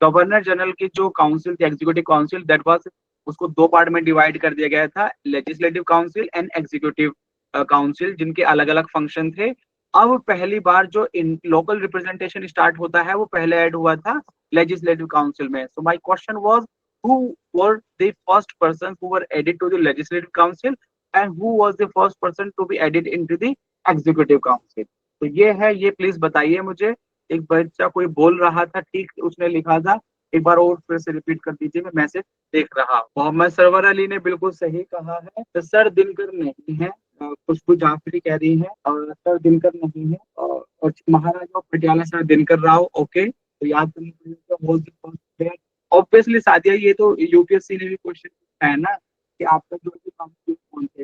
गवर्नर जनरल की जो काउंसिल थी, एग्जीक्यूटिव काउंसिल, दैट वाज, उसको दो पार्ट में डिवाइड कर दिया गया था, legislative council and executive council, जिनके अलग अलग फंक्शन थे। अब पहली बार जो इन लोकल रिप्रेजेंटेशन स्टार्ट होता है वो पहले ऐड हुआ था लेजिस्लेटिव काउंसिल में। So my question was, who were the first persons who were added to the legislative council and who was the first person to be added into the executive council? तो ये है, ये please बताइए मुझे। एक बच्चा कोई बोल रहा था, ठीक उसने लिखा था, एक बार और फिर से रिपीट कर दीजिए, मैं मैसेज देख रहा हूँ। मोहम्मद सरवर अली ने बिल्कुल सही कहा है, तो सर दिनकर नहीं है, खुशबू जाफरी कह रही है, और सर दिनकर नहीं है, और महाराजा पटियाला सर दिनकर राव। ओके, तो याद करने के लिए ऑब्वियसली सादिया, ये तो यूपीएससी ने भी क्वेश्चन पूछा है ना कि आपका जो भी कौन थे,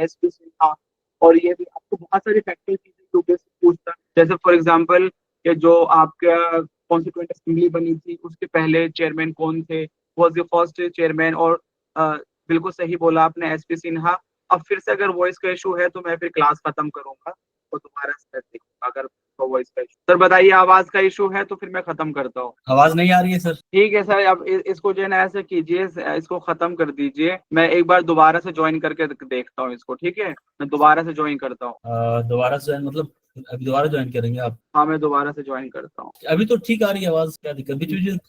एसपी सिन्हा, और ये भी आपको बहुत सारी फैक्टर चीजें यूपीएससी पूछता है। जैसे फॉर एग्जांपल कि जो आपका कॉन्स्टिट्यूएंट असेंबली बनी थी, उसके पहले चेयरमैन कौन थे, वाज द फर्स्ट चेयरमैन, और बिल्कुल सही बोला आपने, एसपी सिन्हा। अब फिर से अगर वॉइस का इशू है तो मैं फिर क्लास खत्म करूंगा, तो दोबारा से देखूंगा अगर वॉइस का इशू। सर बताइए, आवाज का इशू है तो फिर मैं खत्म करता हूँ। आवाज नहीं आ रही है सर। ठीक है सर, अब इसको जो है ना ऐसे कीजिए, इसको खत्म कर दीजिए, मैं एक बार दोबारा से ज्वाइन करके देखता हूँ इसको। ठीक है, मैं दोबारा से ज्वाइन करता हूँ। दोबारा से मतलब अभी दोबारा ज्वाइन करेंगे आप? हाँ, मैं दोबारा से ज्वाइन करता हूँ। अभी तो ठीक आ रही है आवाज, क्या दिक्कत?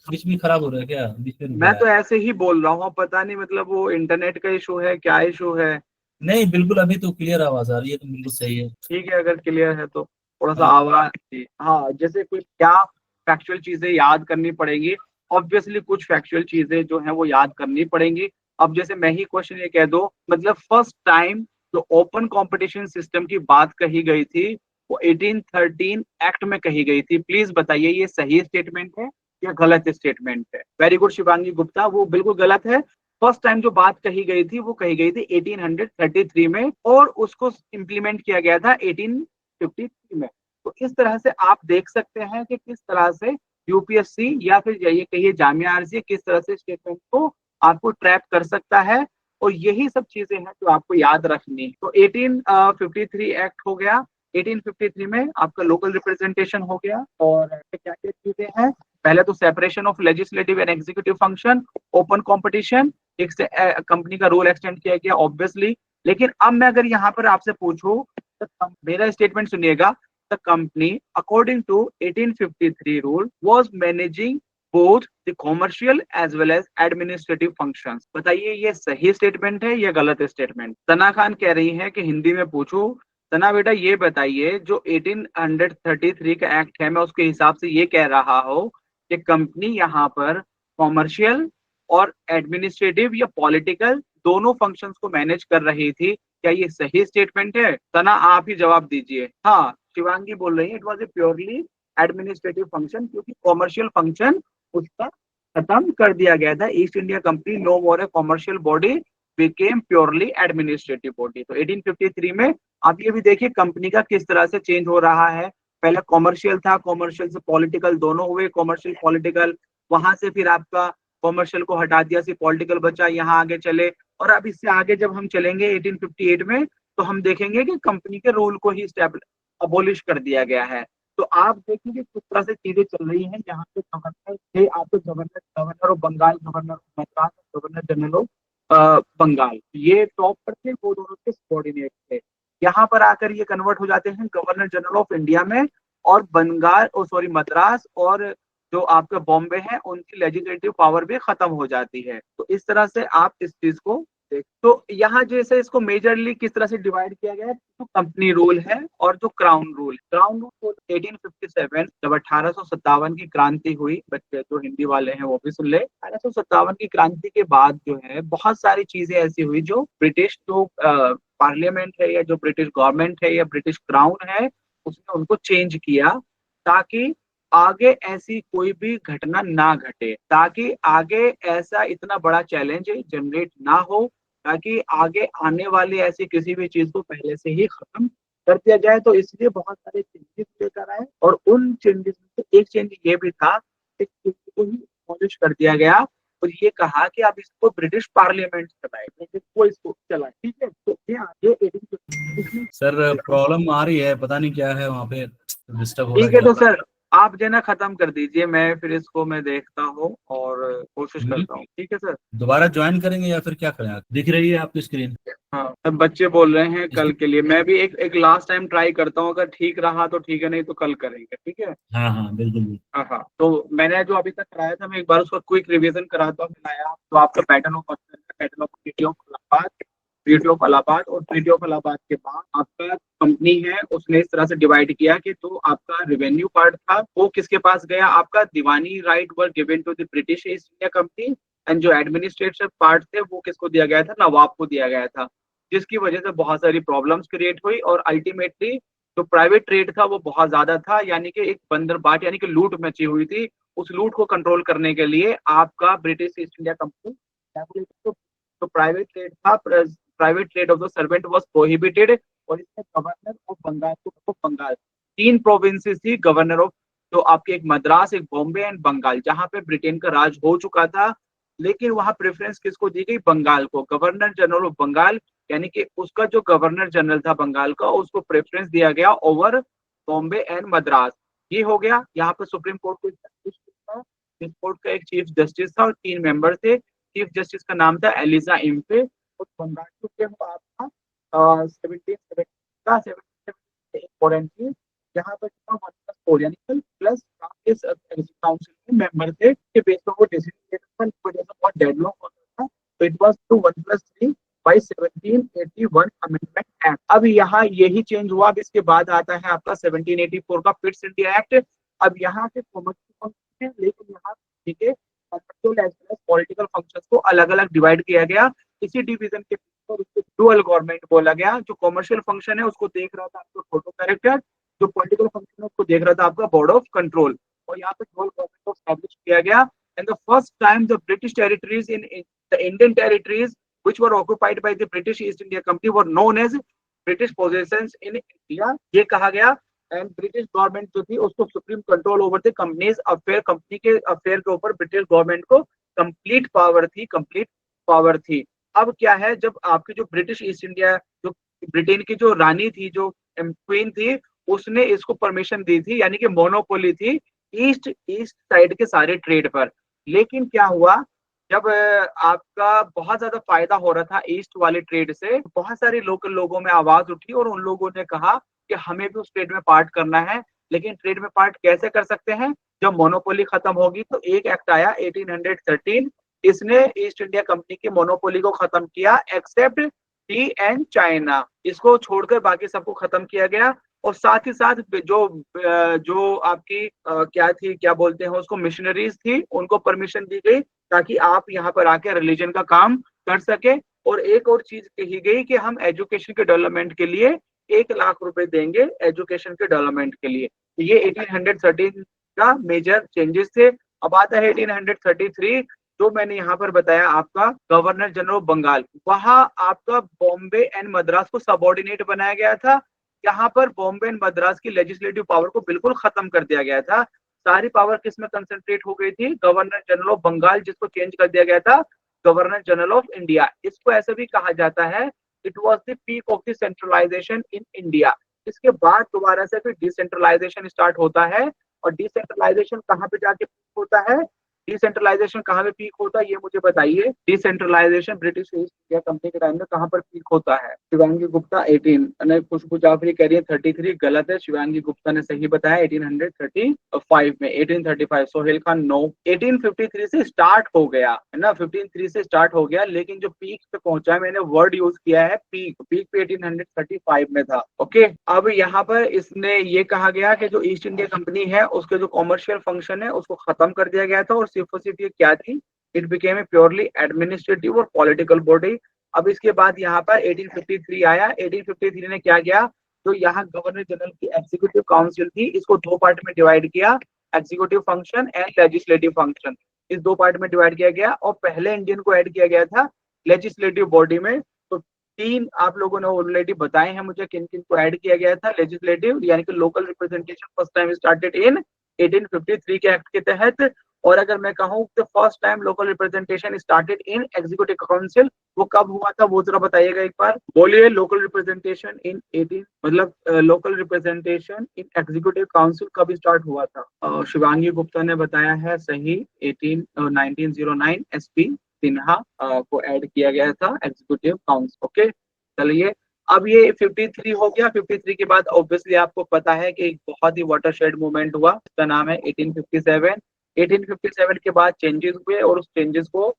बीच में खराब हो रहा है क्या? बीच में रुक मैं रहा तो है? ऐसे ही बोल रहा हूँ, पता नहीं मतलब वो इंटरनेट का इशू है, क्या इशू है। नहीं बिल्कुल, अभी तो क्लियर आवाज आ रही है, तो बिल्कुल सही है। ठीक है, अगर क्लियर है तो थोड़ा सा हाँ। आवाज। हाँ, जैसे कुछ क्या फैक्चुअल चीजें याद करनी पड़ेंगी, ऑब्वियसली कुछ फैक्चुअल चीजें जो है वो याद करनी पड़ेंगी। अब जैसे मैं ही क्वेश्चन ये कह दो, मतलब फर्स्ट टाइम जो ओपन कंपटीशन सिस्टम की बात कही गई थी वो 1813 एक्ट में कही गई थी। प्लीज बताइए ये सही स्टेटमेंट है या गलत स्टेटमेंट है? वेरी गुड शिवांगी गुप्ता, वो बिल्कुल गलत है। फर्स्ट टाइम जो बात कही गई थी वो कही गई थी 1833 में, और उसको इम्प्लीमेंट किया गया था 1853 में। तो इस तरह से आप देख सकते हैं कि किस तरह से यूपीएससी या फिर ये कहिए जामिया आरज़ी किस तरह से स्टेटमेंट को आपको ट्रैप कर सकता है, और यही सब चीजें हैं जो आपको याद रखनी है। तो 1853 एक्ट हो गया, 1853 में आपका लोकल रिप्रेजेंटेशन हो गया, और क्या क्या चीजें हैं, पहले तो separation of legislative and executive function, open competition, एक से कंपनी का रोल एक्सटेंड किया गया ऑब्वियसली। लेकिन अब मैं अगर यहाँ पर आपसे पूछूं तो मेरा स्टेटमेंट सुनिएगा, the company according to 1853 rule was managing both the commercial as well as administrative functions. बताइए ये सही स्टेटमेंट है या गलत स्टेटमेंट? सना खान कह रही है कि हिंदी में पूछूं। सना बेटा ये बताइए, जो 1833 का एक्ट है, मैं उसके हिसाब से ये कह रहा हूँ कि कंपनी यहाँ पर कॉमर्शियल और एडमिनिस्ट्रेटिव या पॉलिटिकल दोनों फंक्शंस को मैनेज कर रही थी। क्या ये सही स्टेटमेंट है? सना आप ही जवाब दीजिए। हाँ, शिवांगी बोल रही है it was a purely administrative function, क्योंकि कॉमर्शियल फंक्शन उसका खत्म कर दिया गया था। East India company no more a commercial body, became purely administrative body. तो 1853 में आप ये भी देखिए कंपनी का किस तरह से चेंज हो रहा है। पहले कॉमर्शियल था, कॉमर्शियल से पॉलिटिकल दोनों हुए, कॉमर्शियल पॉलिटिकल, वहां से फिर आपका कॉमर्शियल को हटा दिया, सिर्फ पॉलिटिकल बचा, यहाँ आगे चले। और अब इससे आगे जब हम चलेंगे 1858 में, तो हम देखेंगे कि कंपनी के रूल को ही अबोलिश कर दिया गया है। तो आप देखेंगे किस तरह से चीजें चल रही हैं। यहाँ पे गवर्नर थे, आपके governor of Bengal, governor of Madras, governor general of Bengal, ये टॉप पर थे, वो दोनों के सबॉर्डिनेट थे। यहाँ पर आकर ये कन्वर्ट हो जाते हैं गवर्नर जनरल ऑफ इंडिया में, और बंगाल मद्रास और जो आपके बॉम्बे है उनकी लेजिस्लेटिव पावर भी खत्म हो जाती है। तो इस तरह से आप इस चीज को देख, तो यहाँ जैसे इसको मेजरली किस तरह से डिवाइड किया गया है, तो कंपनी रूल है और जो क्राउन रूल। क्राउन रूल 1857, जब 1857 की क्रांति हुई, बच्चे जो हिंदी वाले हैं वो भी सुन ले, 1857 की क्रांति के बाद जो है बहुत सारी चीजें ऐसी हुई जो ब्रिटिश जो पार्लियामेंट है या जो ब्रिटिश गवर्नमेंट है या ब्रिटिश क्राउन है उसने उनको चेंज किया ताकि आगे ऐसी कोई भी घटना ना घटे, ताकि आगे ऐसा इतना बड़ा चैलेंज जनरेट ना हो, ताकि आगे आने वाली ऐसी किसी भी चीज को पहले से ही खत्म कर दिया जाए। तो इसलिए बहुत सारे चेंजेस लेकर आए और उन चेंजेस में से एक चेंज ये भी था कि को ही अबॉलिश कर दिया गया और ये कहा कि आप इसको ब्रिटिश पार्लियामेंट चलाए, ब्रिटिश को इसको चलाए, ठीक है। तो ये आगे 1857 सर प्रॉब्लम आ रही है, पता नहीं क्या है वहाँ पे, डिस्टर्ब हो ठीक है। रहा तो सर आप जो है ना खत्म कर दीजिए, मैं फिर इसको मैं देखता हूँ और कोशिश करता हूँ, ठीक है सर। दोबारा ज्वाइन करेंगे या फिर क्या करें? दिख रही है आपकी स्क्रीन? हाँ, सब बच्चे बोल रहे हैं कल के लिए, मैं भी एक लास्ट टाइम ट्राई करता हूँ, अगर ठीक रहा तो ठीक है, नहीं तो कल करेंगे, ठीक है। हाँ हाँ बिल्कुल। हाँ हाँ, तो मैंने जो अभी तक कराया था मैं एक बार उसका क्विक रिवीजन कराता हूँ। नया तो आपका pattern of treaty of Allahabad, treaty of Allahabad और ट्रीटी ऑफ इलाहाबाद के बाद आपका कंपनी है उसने इस तरह से डिवाइड किया कि तो आपका रेवेन्यू पार्ट था वो किसके पास गया, आपका diwani right were given to the British East India company, and जो एडमिनिस्ट्रेटिव पार्ट थे वो किसको दिया गया था, नवाब को दिया गया था, जिसकी वजह से बहुत सारी प्रॉब्लम्स क्रिएट हुई और अल्टीमेटली जो प्राइवेट ट्रेड था वो बहुत ज्यादा था, यानी कि एक बंदरबाट यानी कि लूट मची हुई थी। उस लूट को कंट्रोल करने के लिए आपका ब्रिटिश ईस्ट इंडिया कंपनी तो प्राइवेट ट्रेड था, private trade off the servant was prohibited और इसमें गवर्नर ऑफ बंगाल को बंगाल 3 प्रोविंसेस थी, गवर्नर ऑफ तो आपके एक मद्रास, एक बॉम्बे एंड बंगाल, जहां पे ब्रिटेन का राज हो चुका था, लेकिन वहां प्रेफरेंस किसको दी गई, बंगाल को। गवर्नर जनरल ऑफ बंगाल यानी कि उसका जो गवर्नर जनरल था बंगाल का उसको प्रेफरेंस दिया गया ओवर बॉम्बे एंड मद्रास। ये हो गया। यहाँ पर सुप्रीम कोर्ट को जस्टिस था, इस कोर्ट का एक चीफ जस्टिस था और 3 मेंबर थे। चीफ जस्टिस का नाम था एलिजा इम्पे और बंगाल के आपका 1770 का 1770 इम्पोर्टेंटली यहाँ पर 1+4 यानी प्लस इस काउंसिल में मेंबर थे के बेस पर वो डिसीजन लेता था, बहुत डेडलॉक होता था। तो it was to 1+3 by 1781 amendment act. अब यहाँ यही चेंज हुआ। अब इसके बाद आता है आपका 1784 का पिट्स इंडिया एक्ट। अब यहाँ से कॉमर्शियल फंक्शन है, लेकिन यहाँ ठीक है commercial as well as political functions को अलग अलग डिवाइड किया गया। इसी डिवीजन के ऊपर उसको डुअल गवर्नमेंट बोला गया। जो कॉमर्शियल फंक्शन है उसको देख रहा था आपका फोटो कैरेक्टर, जो पॉलिटिकल फंक्शन है उसको देख रहा था आपका बोर्ड ऑफ कंट्रोल, और यहाँ पे डुअल गवर्नमेंट को एस्टैब्लिश किया गया। And the first time the British territories in the Indian territories which were occupied by the British East India Company were known as British possessions in India, ये कहा गया। And British government जो थी उसको supreme control over the companies affair, company के affair के ऊपर British government को कंप्लीट पावर थी। अब क्या है, जब आपकी जो ब्रिटिश ईस्ट इंडिया जो ब्रिटेन की जो रानी थी, जो क्वीन थी, उसने इसको परमिशन दी थी, यानी कि मोनोपोली थी ईस्ट साइड के सारे ट्रेड पर। लेकिन क्या हुआ, जब आपका बहुत ज्यादा फायदा हो रहा था ईस्ट वाले ट्रेड से, बहुत सारे लोकल लोगों में आवाज उठी और उन लोगों ने कहा कि हमें भी उस ट्रेड में पार्ट करना है। लेकिन ट्रेड में पार्ट कैसे कर सकते हैं, जब मोनोपोली खत्म होगी। तो एक एक्ट आया 1813, इसने ईस्ट इंडिया कंपनी की मोनोपोली को खत्म किया एक्सेप्ट टी एंड चाइना, इसको छोड़कर बाकी सबको खत्म किया गया। और साथ ही साथ जो आपकी क्या बोलते हैं उसको, मिशनरीज थी, उनको परमिशन दी गई ताकि आप यहाँ पर आके रिलीजन का काम कर सके। और एक और चीज कही गई कि हम एजुकेशन के डेवलपमेंट के लिए 1 लाख रुपए देंगे एजुकेशन के डेवलपमेंट के लिए। ये 1813 का मेजर चेंजेस थे। अब आता है 1833, जो मैंने यहाँ पर बताया आपका गवर्नर जनरल ऑफ बंगाल, वहां आपका बॉम्बे एंड मद्रास को सबऑर्डिनेट बनाया गया था। यहाँ पर बॉम्बे एंड मद्रास की लेजिस्लेटिव पावर को बिल्कुल खत्म कर दिया गया था। सारी पावर किस में कंसंट्रेट हो गई थी, गवर्नर जनरल ऑफ बंगाल, जिसको चेंज कर दिया गया था गवर्नर जनरल ऑफ इंडिया। इसको ऐसे भी कहा जाता है, it was the peak of the centralisation in India. इसके बाद दोबारा से फिर डिसेंट्रलाइजेशन स्टार्ट होता है, और डिसेंट्रलाइजेशन कहाँ पे जाके होता है, डिसेंट्रलाइजेशन कहाँ पे पीक होता है ये मुझे बताइए। Decentralisation British East India company के टाइम में कहाँ पर पीक होता है? शिवांगी गुप्ता 18, खुशबू जाफरी कह रही है 33, गलत है। शिवांगी गुप्ता ने सही बताया 1835 में, 1835। सोहेल खान नो, 1853 से स्टार्ट हो गया है ना, 1503 से स्टार्ट हो गया, लेकिन जो पीक पे पहुंचा है, मैंने वर्ड यूज किया है पीक, पीक पे 1835 में था। ओके, अब यहाँ पर इसने ये कहा गया कि जो ईस्ट इंडिया कंपनी है उसके जो कॉमर्शियल फंक्शन है उसको खत्म कर दिया गया था, और सिर्फ और सिर्फ ये क्या थी, it became a purely administrative और पॉलिटिकल बॉडी। अब इसके बाद यहाँ पर 1853 आया। 1853 ने क्या किया, तो यहाँ गवर्नर जनरल की एग्जीक्यूटिव काउंसिल थी, इसको दो पार्ट में डिवाइड किया, executive function and legislative function, इस दो पार्ट में डिवाइड किया गया। और पहले इंडियन को ऐड किया गया था लेजिस्लेटिव बॉडी में। तो तीन आप लोगों ने ऑलरेडी बताए हैं मुझे किन किन को ऐड किया गया था लेजिस्लेटिव, यानी कि local representation first time started in 1853 के एक्ट के तहत। और अगर मैं कहूँ तो first time local representation started in executive council, वो कब हुआ था वो जरा बताइएगा एक बार, बोलिए। लोकल रिप्रेजेंटेशन इन 18 मतलब local representation in executive council कब स्टार्ट हुआ था? शिवांगी गुप्ता ने बताया है सही, 1909 एसपी सिन्हा को ऐड किया गया था एग्जीक्यूटिव काउंसिल। ओके, चलिए अब ये 53 हो गया। 53 के बाद ऑब्वियसली आपको पता है कि एक बहुत ही वाटरशेड मूवमेंट हुआ, इसका नाम है 1857। 1857 के बाद चेंजेस हुए, और उस चेंजेस को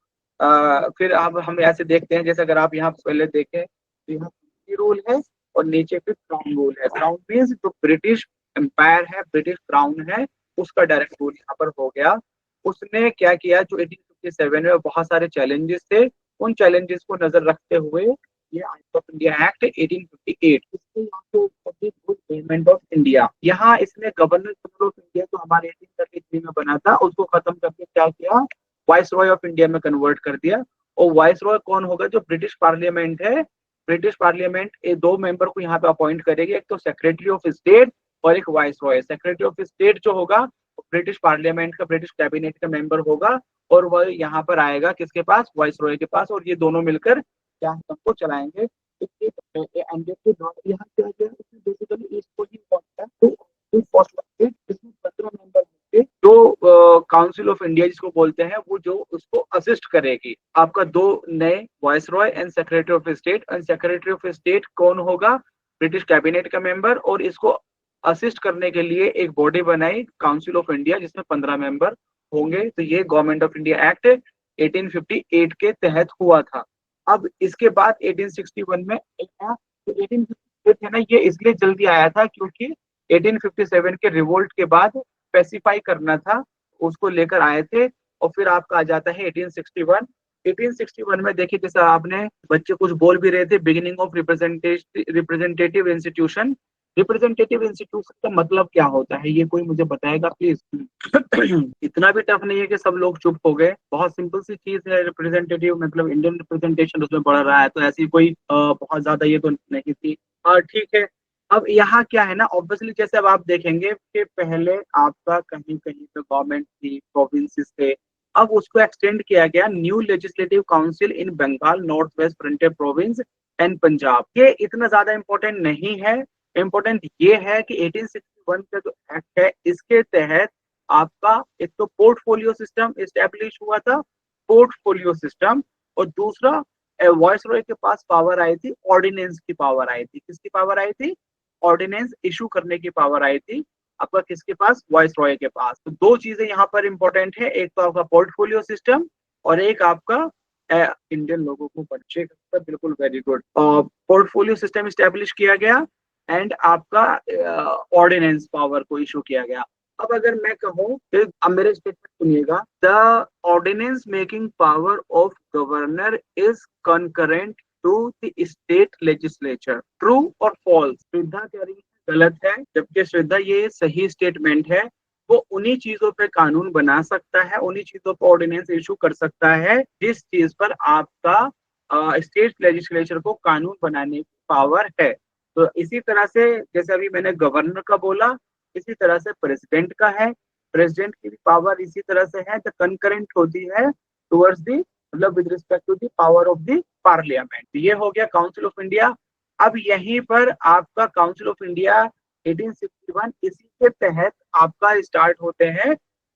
फिर अब हम ऐसे देखते हैं, जैसे अगर आप यहाँ पहले देखें तो यहाँ रूल है और नीचे फिर क्राउन रूल है। क्राउन मीन्स जो ब्रिटिश एम्पायर है, ब्रिटिश क्राउन है, उसका डायरेक्ट रूल यहाँ पर हो गया। उसने क्या किया, जो 1857 में बहुत सारे चैलेंजेस थे, उन चैलेंजेस को नजर रखते हुए ये आर्ट ऑफ इंडिया एक्ट 1858, इसके यहाँ पे पब्लिक गवर्नमेंट ऑफ इंडिया, यहाँ इसने गवर्नर जनरल ऑफ इंडिया जो हमारे 1833 में बना था उसको खत्म करके क्या किया, वाइस रॉय ऑफ इंडिया में कन्वर्ट कर दिया। और वाइस रॉय कौन होगा, जो ब्रिटिश पार्लियामेंट है, ब्रिटिश पार्लियामेंट दो मेंबर को यहाँ पे अपॉइंट करेगी, एक तो सेक्रेटरी ऑफ स्टेट और एक vice Roy. Secretary of state जो होगा ब्रिटिश पार्लियामेंट का, ब्रिटिश कैबिनेट का मेंबर होगा, और वह यहाँ पर आएगा किसके पास, वाइस रॉय के पास, और ये दोनों मिलकर क्या सबको चलाएंगे। यहाँ क्या किया, बेसिकली इसको ही इसमें 15 मेंबर होंगे, जो काउंसिल ऑफ इंडिया जिसको बोलते हैं, वो जो उसको असिस्ट करेगी। आपका दो नए vice Roy and secretary of state, and secretary of state कौन होगा, ब्रिटिश कैबिनेट का मेंबर, और इसको असिस्ट करने के लिए एक बॉडी बनाई काउंसिल ऑफ इंडिया जिसमें 15 मेंबर होंगे। तो ये गवर्नमेंट ऑफ इंडिया एक्ट 1858 के तहत हुआ था। अब इसके बाद 1861 में तो 1858 है ना, ये इसलिए जल्दी आया था क्योंकि 1857 के रिवोल्ट के बाद स्पेसिफाई करना था, उसको लेकर आए थे। और फिर आपका आ जाता है 1861। 1861 में देखिए, जैसा आपने बच्चे कुछ बोल भी रहे थे, beginning of representative institution. Representative institution का मतलब क्या होता है, ये कोई मुझे बताएगा प्लीज? इतना भी टफ नहीं है कि सब लोग चुप हो गए, बहुत सिंपल सी चीज है। रिप्रेजेंटेटिव मतलब इंडियन रिप्रेजेंटेशन उसमें बढ़ रहा है, तो ऐसी कोई बहुत ज्यादा ये तो नहीं थी। ठीक है, अब यहाँ क्या है ना, ऑब्वियसली जैसे अब आप देखेंगे कि पहले आपका कहीं कहीं पे गवर्नमेंट थी, प्रोविंसेस थे, अब उसको एक्सटेंड किया गया, new legislative council in Bengal, North West Frontier Province and Punjab. ये इतना ज्यादा इंपॉर्टेंट नहीं है, इंपॉर्टेंट ये है कि 1861 का जो एक्ट है, इसके तहत आपका एक तो पोर्टफोलियो सिस्टम एस्टेब्लिश हुआ था, पोर्टफोलियो सिस्टम, और दूसरा वाइस रॉय के पास पावर आई थी, ऑर्डिनेंस की पावर आई थी। किसकी पावर आई थी? ऑर्डिनेंस इशू करने की पावर आई थी आपका किसके पास, वाइस रॉय के पास। तो दो चीजें यहाँ पर इंपॉर्टेंट है, एक तो आपका पोर्टफोलियो सिस्टम और एक आपका इंडियन लोगों को बच्चे का, बिल्कुल very good, portfolio system establish किया गया एंड आपका ऑर्डिनेंस पावर को इशू किया गया। अब अगर मैं कहूँ, अब मेरे स्टेटमेंट सुनिएगा, the ordinance making power of governor is concurrent to the state legislature, true और फॉल्स? श्रद्धा कह रही है गलत है, जबकि श्रद्धा ये सही स्टेटमेंट है। वो उन्हीं चीजों पे कानून बना सकता है, उन्हीं चीजों पर ऑर्डिनेंस इशू कर सकता है जिस चीज पर आपका स्टेट लेजिस्लेचर को कानून बनाने की पावर है। तो इसी तरह से जैसे अभी मैंने गवर्नर का बोला, इसी तरह से प्रेसिडेंट का है, प्रेसिडेंट की भी पावर इसी तरह से है, जो कंकरेंट होती है टुवर्ड्स दी, मतलब with respect to the power of the parliament. ये हो गया काउंसिल ऑफ इंडिया। अब यहीं पर आपका काउंसिल ऑफ इंडिया 1861, इसी के तहत आपका स्टार्ट होते हैं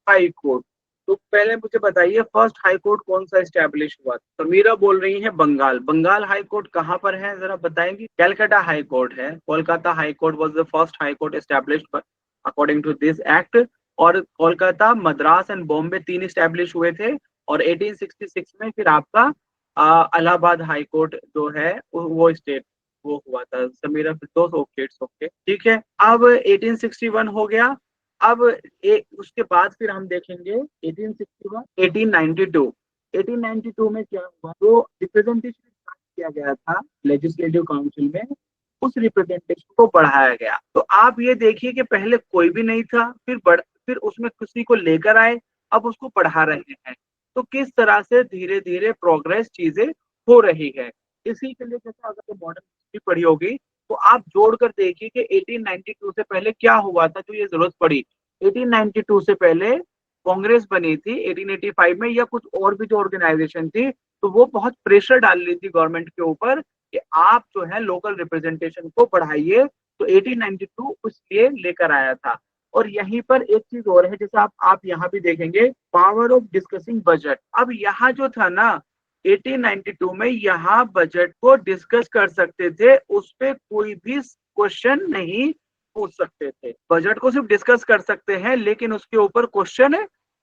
हाई कोर्ट। तो पहले मुझे बताइए फर्स्ट हाई कोर्ट कौन सा एस्टेब्लिश हुआ? समीरा बोल रही है बंगाल। बंगाल हाई कोर्ट कहाँ पर है जरा बताएंगी? कैलकाटा हाई कोर्ट है। Kolkata high court was the first high court established according to this act. और कोलकाता, मद्रास एंड बॉम्बे 3 एस्टेब्लिश हुए थे। और 1866 में फिर आपका इलाहाबाद हाई कोर्ट जो है वो स्टेट वो हुआ था। समीरा फिर 2 स्टेट्स ओके ठीक है। अब 1861 हो गया। अब उसके बाद फिर हम देखेंगे 1861, 1892 में क्या हुआ? तो रिप्रेजेंटेशन किया गया था लेजिस्लेटिव काउंसिल में, उस रिप्रेजेंटेशन को बढ़ाया गया। तो आप ये देखिए कि पहले कोई भी नहीं था, फिर उसमें किसी को लेकर आए, अब उसको बढ़ा रहे हैं। तो किस तरह से धीरे धीरे प्रोग्रेस चीजें हो रही है। इसी के लिए जैसे अगर मॉडर्न हिस्ट्री पढ़ी होगी तो आप जोड़कर देखिए कि 1892 से पहले क्या हुआ था जो ये जरूरत पड़ी। 1892 से पहले कांग्रेस बनी थी 1885 में, या कुछ और भी जो ऑर्गेनाइजेशन थी, तो वो बहुत प्रेशर डाल रही थी गवर्नमेंट के ऊपर कि आप जो है लोकल रिप्रेजेंटेशन को बढ़ाइए। तो 1892 उसलिए लेकर आया था। और यहीं पर एक चीज और है, जैसे आप यहाँ भी देखेंगे पावर ऑफ डिस्कसिंग बजट। अब यहाँ जो था ना 1892 में, यहाँ बजट को डिस्कस कर सकते थे, उस पे कोई भी क्वेश्चन नहीं पूछ सकते थे। बजट को सिर्फ डिस्कस कर सकते हैं लेकिन उसके ऊपर क्वेश्चन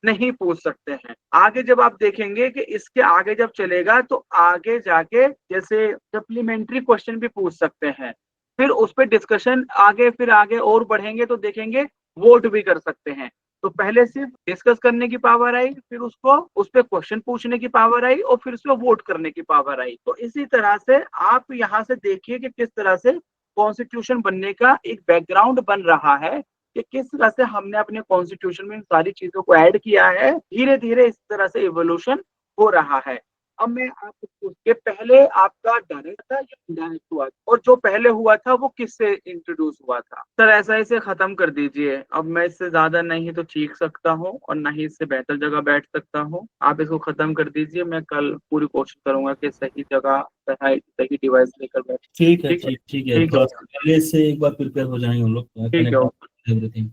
नहीं पूछ सकते हैं। आगे जब आप देखेंगे कि इसके आगे जब चलेगा तो आगे जाके जैसे सप्लीमेंट्री क्वेश्चन भी पूछ सकते हैं, फिर उस पर डिस्कशन फिर आगे और बढ़ेंगे तो देखेंगे वोट भी कर सकते हैं। तो पहले सिर्फ डिस्कस करने की पावर आई, फिर उसको उस पर क्वेश्चन पूछने की पावर आई, और फिर उस पर वोट करने की पावर आई। तो इसी तरह से आप यहाँ से देखिए कि किस तरह से कॉन्स्टिट्यूशन बनने का एक बैकग्राउंड बन रहा है, कि किस तरह से हमने अपने कॉन्स्टिट्यूशन में इन सारी चीजों को ऐड किया है। धीरे धीरे इस तरह से इवोल्यूशन हो रहा है। अब मैं आपको पूछके पहले आपका डायरेक्ट था या इनडायरेक्ट हुआ, और जो पहले हुआ था वो किससे इंट्रोड्यूस हुआ था? सर ऐसा इसे खत्म कर दीजिए। अब मैं इससे ज्यादा नहीं तो चीख सकता हूँ और ना ही इससे बेहतर जगह बैठ सकता हूँ। आप इसको खत्म कर दीजिए। मैं कल पूरी कोशिश करूंगा कि सही जगह सही डिवाइस लेकर बैठ। ठीक है थोड़ा सा पहले से एक बार प्रिपेयर हो जाएंगे हम लोग। ठीक है एवरीथिंग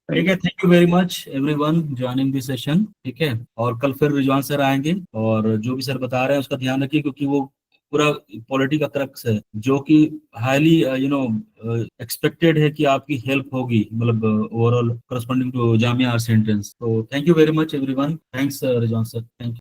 ठीक है। Thank you very much everyone joining this session. ठीक है, और कल फिर रिजवान सर आएंगे और जो भी सर बता रहे हैं उसका ध्यान रखिए, क्योंकि वो पूरा पॉलिटी का क्रक्स है जो कि हाईली एक्सपेक्टेड है कि आपकी हेल्प होगी, मतलब overall corresponding to Jamia arts entrance. तो thank you very much everyone. Thanks Rizwan sir. Thank you.